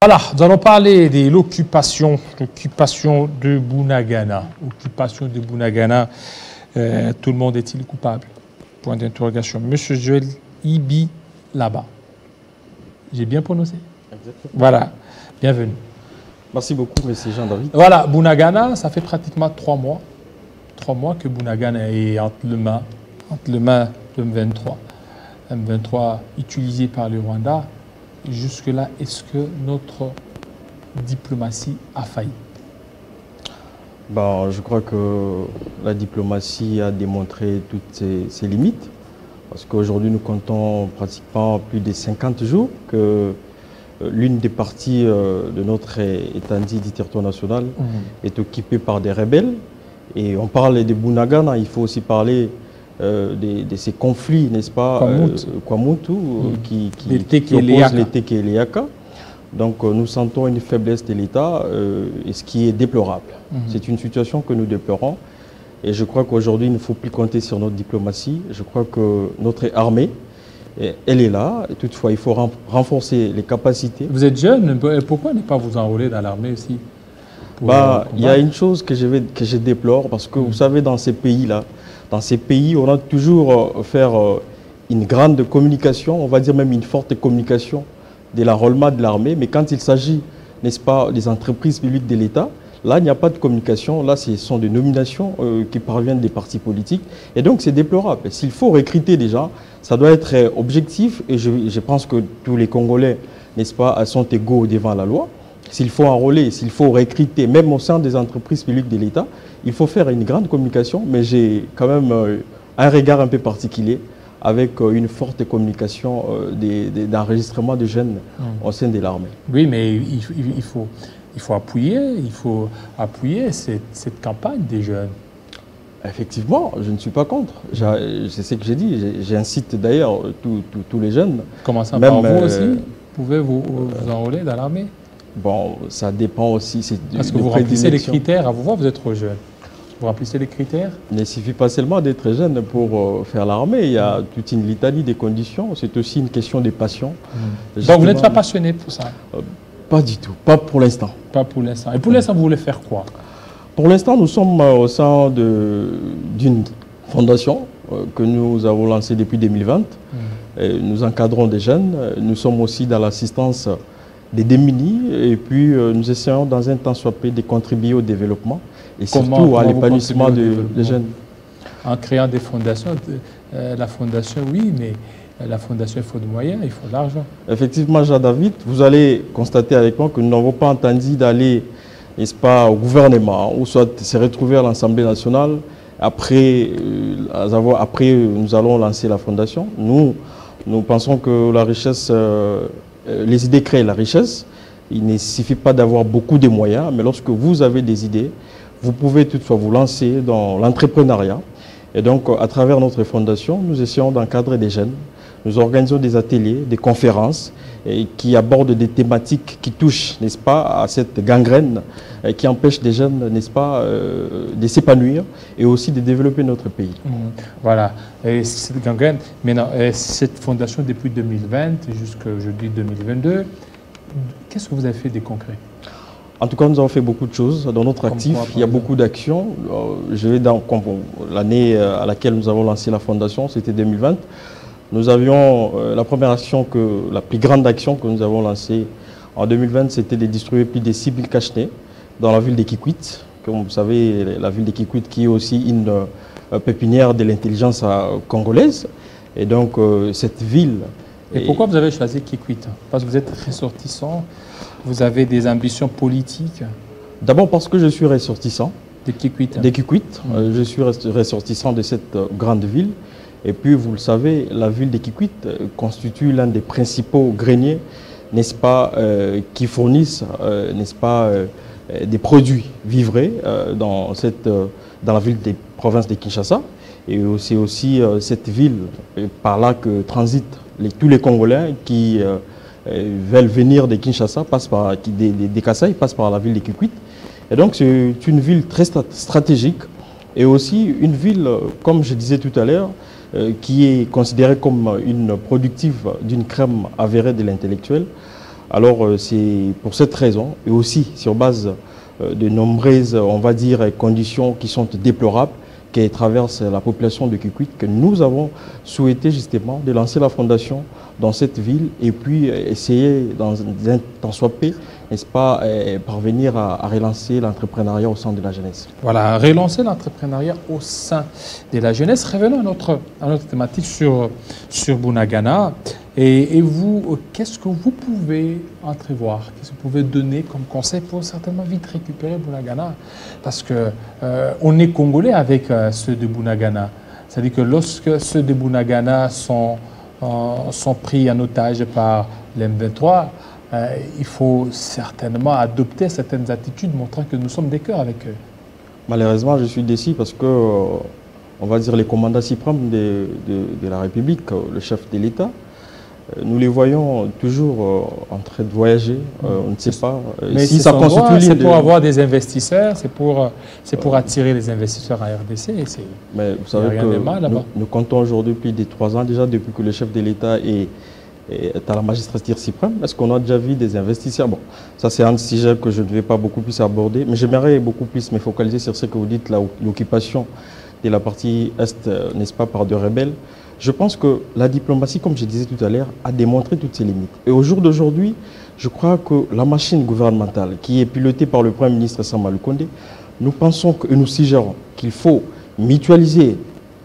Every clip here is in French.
Voilà, nous allons parler de l'occupation de Bunagana. Occupation de Bunagana, tout le monde est-il coupable? Point d'interrogation. Monsieur Joël Ibi là-bas. J'ai bien prononcé? Exactement. Voilà, bienvenue. Merci beaucoup, monsieur Jean-David. Voilà, Bunagana, ça fait pratiquement 3 mois. 3 mois que Bunagana est entre le main de M23. M23 utilisé par le Rwanda. Jusque-là, est-ce que notre diplomatie a failli? Bon, je crois que la diplomatie a démontré toutes ses limites. Parce qu'aujourd'hui, nous comptons pratiquement plus de 50 jours que l'une des parties de notre étendue du territoire national est occupée par des rebelles. Et on parle de Bunagana, il faut aussi parler de ces conflits, n'est-ce pas, Kwamutu, qui opposent les Teke et les Yaka. Donc nous sentons une faiblesse de l'État, et ce qui est déplorable. C'est une situation que nous déplorons. Et je crois qu'aujourd'hui, il ne faut plus compter sur notre diplomatie. Je crois que notre armée, elle est là. Et toutefois, il faut renforcer les capacités. Vous êtes jeune, pourquoi ne pas vous enrôler dans l'armée aussi? Il y a une chose que je déplore, parce que vous savez, dans ces pays-là, on a toujours faire une grande communication, on va dire même une forte communication de l'enrôlement de l'armée. Mais quand il s'agit, n'est-ce pas, des entreprises publiques de l'État, là, il n'y a pas de communication. Là, ce sont des nominations qui parviennent des partis politiques. Et donc, c'est déplorable. S'il faut recruter des gens, ça doit être objectif. Et je pense que tous les Congolais, n'est-ce pas, sont égaux devant la loi. S'il faut enrôler, s'il faut recruter, même au sein des entreprises publiques de l'État, il faut faire une grande communication. Mais j'ai quand même un regard un peu particulier avec une forte communication d'enregistrement de jeunes au sein de l'armée. Oui, mais il faut appuyer cette campagne des jeunes. Effectivement, je ne suis pas contre. C'est ce que j'ai dit. J'incite d'ailleurs tous les jeunes. Commençant par vous aussi, pouvez-vous enrôler dans l'armée? Bon, ça dépend aussi. Parce que vous remplissez les critères. À vous voir, vous êtes trop jeune. Vous remplissez les critères? Il ne suffit pas seulement d'être jeune pour faire l'armée. Il y a toute une litanie des conditions. C'est aussi une question de passion. Donc vous n'êtes pas passionné pour ça? Pas du tout. Pas pour l'instant. Pas pour l'instant. Et pour l'instant, vous voulez faire quoi? Pour l'instant, nous sommes au sein d'une fondation que nous avons lancée depuis 2020. Et nous encadrons des jeunes. Nous sommes aussi dans l'assistance des démunis. Et puis, nous essayons dans un temps soit peu de contribuer au développement et surtout à l'épanouissement des jeunes. En créant des fondations, la fondation, oui, mais la fondation, il faut de moyens, il faut de l'argent. Effectivement, Jean-David, vous allez constater avec moi que nous n'avons pas entendu d'aller, n'est-ce pas, au gouvernement ou soit se retrouver à l'Assemblée nationale. Après, nous allons lancer la fondation. Nous pensons que la richesse, les idées créent la richesse. Il ne suffit pas d'avoir beaucoup de moyens, mais lorsque vous avez des idées, vous pouvez toutefois vous lancer dans l'entrepreneuriat. Et donc, à travers notre fondation, nous essayons d'encadrer des jeunes. Nous organisons des ateliers, des conférences qui abordent des thématiques qui touchent, n'est-ce pas, à cette gangrène qui empêche des jeunes, n'est-ce pas, de s'épanouir et aussi de développer notre pays. Voilà. Et cette gangrène, maintenant, cette fondation depuis 2020 jusqu'à aujourd'hui 2022, qu'est-ce que vous avez fait de concret? En tout cas, nous avons fait beaucoup de choses dans notre actif. Il y a beaucoup d'actions. Je vais dans l'année à laquelle nous avons lancé la fondation, c'était 2020. Nous avions la première action, la plus grande action que nous avons lancée en 2020, c'était de distribuer plus de 6 000 cache-nez dans la ville de Kikwit. Comme vous savez, la ville de Kikwit qui est aussi une pépinière de l'intelligence congolaise. Et donc, cette ville... Et pourquoi vous avez choisi Kikwit? Parce que vous êtes ressortissant, vous avez des ambitions politiques? D'abord parce que je suis ressortissant. De Kikwit. De Kikwit. Je suis ressortissant de cette grande ville. Et puis, vous le savez, la ville de Kikwit constitue l'un des principaux greniers, n'est-ce pas, qui fournissent, n'est-ce pas, des produits vivres dans la ville des provinces de Kinshasa. Et c'est aussi cette ville, par là que transitent tous les Congolais qui veulent venir de Kinshasa, des Kasaï, passent par la ville de Kikwit. Et donc, c'est une ville très stratégique et aussi une ville, comme je disais tout à l'heure, qui est considérée comme une productive d'une crème avérée de l'intellectuel. Alors c'est pour cette raison, et aussi sur base de nombreuses, on va dire, conditions qui sont déplorables, qui traversent la population de Kikwit, que nous avons souhaité justement de lancer la fondation dans cette ville et puis essayer, dans soit peu, n'est-ce pas, parvenir à relancer l'entrepreneuriat au sein de la jeunesse. Voilà, relancer l'entrepreneuriat au sein de la jeunesse. Revenons à notre thématique sur Bunagana. Et vous, qu'est-ce que vous pouvez entrevoir, qu'est-ce que vous pouvez donner comme conseil pour certainement vite récupérer Bunagana? Parce qu'on est Congolais avec ceux de Bunagana. C'est-à-dire que lorsque ceux de Bunagana sont pris en otage par l'M23, il faut certainement adopter certaines attitudes montrant que nous sommes des cœurs avec eux. Malheureusement, je suis déçu parce que, on va dire, les commandants suprêmes de la République, le chef de l'État, nous les voyons toujours en train de voyager, on ne sait pas. Mais si ça constitue c'est pour avoir des investisseurs, c'est pour attirer les investisseurs à RDC. Mais vous savez que nous comptons aujourd'hui depuis 3 ans déjà, depuis que le chef de l'État est à la magistrature suprême. Est-ce qu'on a déjà vu des investisseurs? Bon, ça c'est un sujet que je ne vais pas beaucoup plus aborder, mais j'aimerais beaucoup plus me focaliser sur ce que vous dites, l'occupation de la partie Est, n'est-ce pas, par de rebelles. Je pense que la diplomatie, comme je disais tout à l'heure, a démontré toutes ses limites. Et au jour d'aujourd'hui, je crois que la machine gouvernementale qui est pilotée par le Premier ministre Sama Lukonde, nous pensons et nous suggérons qu'il faut mutualiser,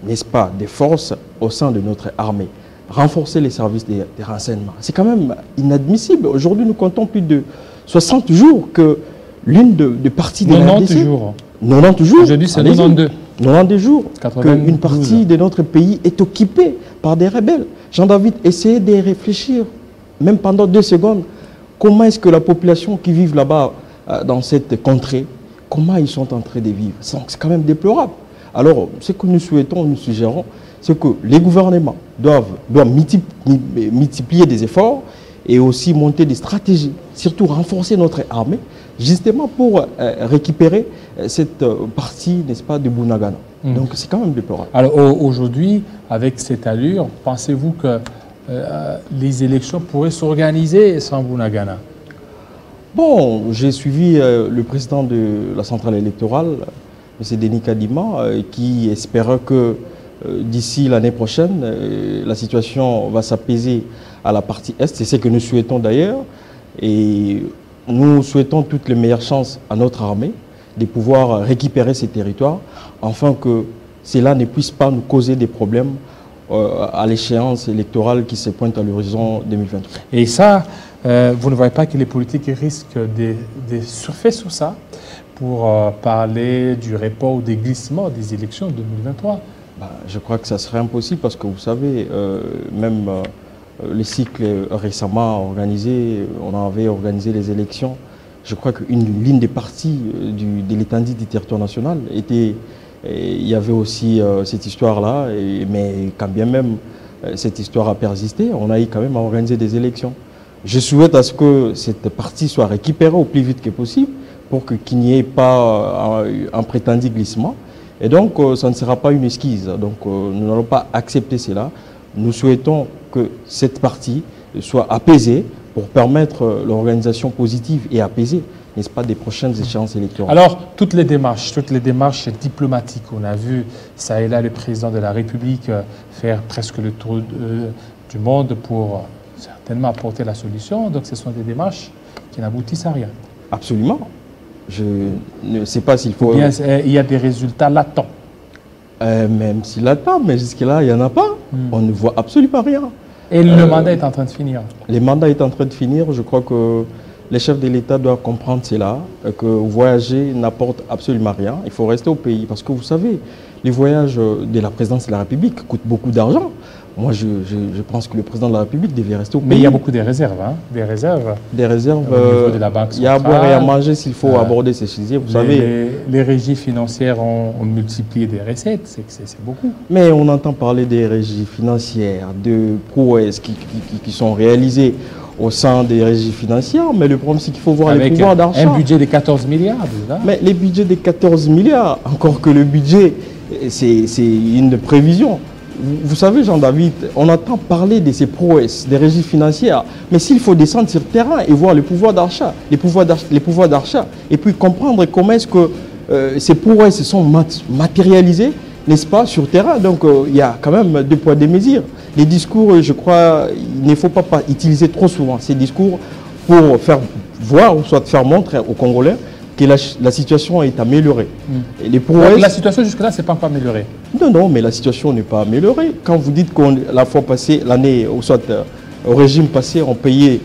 n'est-ce pas, des forces au sein de notre armée, renforcer les services des renseignements. C'est quand même inadmissible. Aujourd'hui, nous comptons plus de 60 jours que l'une des parties de la RDC... 90 jours. 90 jours. Aujourd'hui, c'est 92. 90 jours qu'une partie de notre pays est occupée par des rebelles. Jean-David, essayez de réfléchir, même pendant 2 secondes, comment est-ce que la population qui vit là-bas, dans cette contrée, comment ils sont en train de vivre? C'est quand même déplorable. Alors, ce que nous souhaitons, nous suggérons, c'est que les gouvernements doivent multiplier des efforts et aussi monter des stratégies, surtout renforcer notre armée, justement pour récupérer cette partie, n'est-ce pas, de Bunagana. Donc c'est quand même déplorable. Alors aujourd'hui, avec cette allure, pensez-vous que les élections pourraient s'organiser sans Bunagana? Bon, j'ai suivi le président de la centrale électorale, M. Denis Kadima, qui espérait que d'ici l'année prochaine, la situation va s'apaiser à la partie Est. C'est ce que nous souhaitons d'ailleurs. Et nous souhaitons toutes les meilleures chances à notre armée de pouvoir récupérer ces territoires, afin que cela ne puisse pas nous causer des problèmes à l'échéance électorale qui se pointe à l'horizon 2023. Et ça, vous ne voyez pas que les politiques risquent de surfer sur ça pour parler du report ou des glissements des élections 2023? Je crois que ça serait impossible parce que vous savez, même les cycles récemment organisés, on avait organisé les élections. Je crois qu'une ligne des partis de l'étendue du territoire national était... Il y avait aussi cette histoire-là, mais quand bien même cette histoire a persisté, on a eu quand même à organiser des élections. Je souhaite à ce que cette partie soit récupérée au plus vite que possible pour qu'il n'y ait pas un prétendu glissement. Et donc, ça ne sera pas une esquisse. Donc, nous n'allons pas accepter cela. Nous souhaitons que cette partie soit apaisée pour permettre l'organisation positive et apaisée, n'est-ce pas, des prochaines échéances électorales. Alors, toutes les démarches diplomatiques, on a vu ça et là le président de la République faire presque le tour du monde pour certainement apporter la solution. Donc, ce sont des démarches qui n'aboutissent à rien. Absolument. Je ne sais pas s'il faut... Bien, il y a des résultats latents. Même si latents, mais jusque-là, il n'y en a pas. On ne voit absolument rien. Et le mandat est en train de finir. Le mandat est en train de finir. Je crois que les chefs de l'État doivent comprendre cela, que voyager n'apporte absolument rien. Il faut rester au pays. Parce que vous savez, les voyages de la présidence de la République coûtent beaucoup d'argent. Moi, je pense que le président de la République devait rester au pays. Mais il y a beaucoup de réserves, hein? Des réserves. Des réserves. Au niveau de la Banque centrale. Il y a à boire et à manger s'il faut aborder ces sujets. Vous savez, les régies financières ont multiplié des recettes, c'est beaucoup. Mais on entend parler des régies financières, de prouesses qui sont réalisées au sein des régies financières. Mais le problème, c'est qu'il faut voir les pouvoirs d'argent. Un budget de 14 milliards. Là. Mais les budgets de 14 milliards, encore que le budget, c'est une prévision. vous savez, Jean-David, on entend parler de ces prouesses, des régies financières, mais s'il faut descendre sur le terrain et voir le pouvoir d'achat, les pouvoirs d'achat, et puis comprendre comment est-ce que ces prouesses sont matérialisées, n'est-ce pas, sur le terrain. Donc, il y a quand même deux poids, deux mesures. Les discours, je crois, il ne faut pas utiliser trop souvent ces discours pour faire voir, ou soit faire montrer aux Congolais que la situation est améliorée. Et les prouesses... Donc, la situation jusque-là, c'est pas encore améliorée. Non, mais la situation n'est pas améliorée. Quand vous dites qu'on la fois passée, l'année, ou soit au régime passé, on payait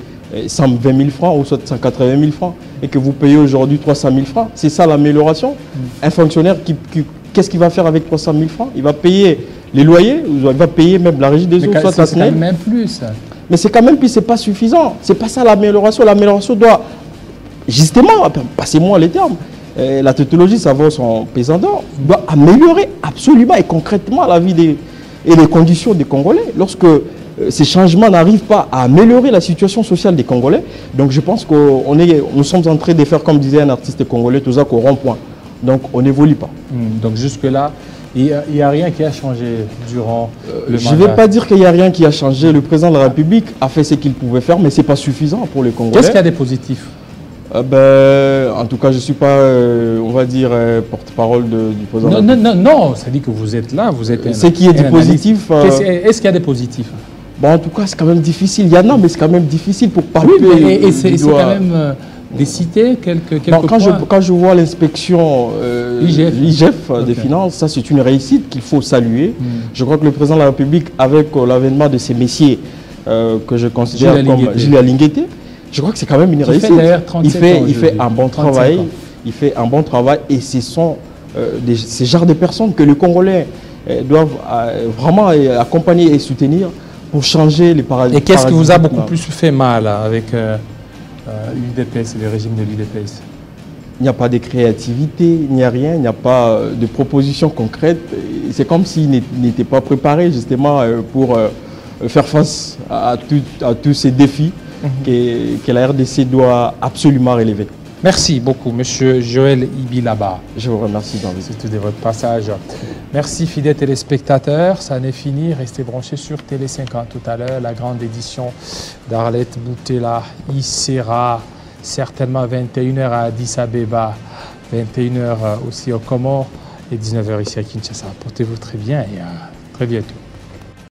120 000 francs, ou soit 180 000 francs, et que vous payez aujourd'hui 300 000 francs, c'est ça l'amélioration. Un fonctionnaire, qu'est-ce qu'il va faire avec 300 000 francs? Il va payer les loyers, il va payer même la régie des eaux, soit la SNEL. C'est même plus. Mais c'est quand même plus, c'est pas suffisant. C'est pas ça l'amélioration. L'amélioration doit, justement, passez-moi les termes, la tautologie, ça vaut son pesant d'or, doit améliorer absolument et concrètement la vie et les conditions des Congolais. Lorsque ces changements n'arrivent pas à améliorer la situation sociale des Congolais, donc je pense que nous sommes en train de faire, comme disait un artiste congolais, tout ça qu'au rond-point. Donc on n'évolue pas. Donc jusque-là, il n'y a rien qui a changé durant le mandat. Je ne vais pas dire qu'il n'y a rien qui a changé. Le président de la République a fait ce qu'il pouvait faire, mais ce n'est pas suffisant pour les Congolais. Qu'est-ce qu'il y a de positif? En tout cas, je ne suis pas, on va dire, porte-parole du président. Non, ça dit que vous êtes là, vous êtes... Ce qui est du positif... Est-ce qu'il y a des positifs? Bon, en tout cas, c'est quand même difficile. Il y en a, mais c'est quand même difficile pour parler. Oui, mais c'est quand même des cités, quelques points. Quand je vois l'inspection l'IGF des finances, ça c'est une réussite qu'il faut saluer. Je crois que le président de la République, avec l'avènement de ces messiers que je considère comme Julia Lingueté, je crois que c'est quand même une réussite. Il fait un bon travail. Il fait un bon travail et ce sont ces genres de personnes que les Congolais doivent vraiment accompagner et soutenir pour changer les paradigmes. Et qu'est-ce qui vous a beaucoup plus fait mal avec l'UDPS et le régime de l'UDPS? Il n'y a pas de créativité, il n'y a rien, il n'y a pas de propositions concrètes. C'est comme s'ils n'étaient pas préparés justement pour faire face à tous ces défis que la RDC doit absolument relever. Merci beaucoup, Monsieur Joël Ibilaba. Je vous remercie, David. C'était de votre passage. Merci, fidèles téléspectateurs. Ça n'est fini. Restez branchés sur Télé 50 tout à l'heure. La grande édition d'Arlette Boutella y sera certainement 21h à Addis Abeba, 21h aussi au Comores et 19h ici à Kinshasa. Portez-vous très bien et à très bientôt.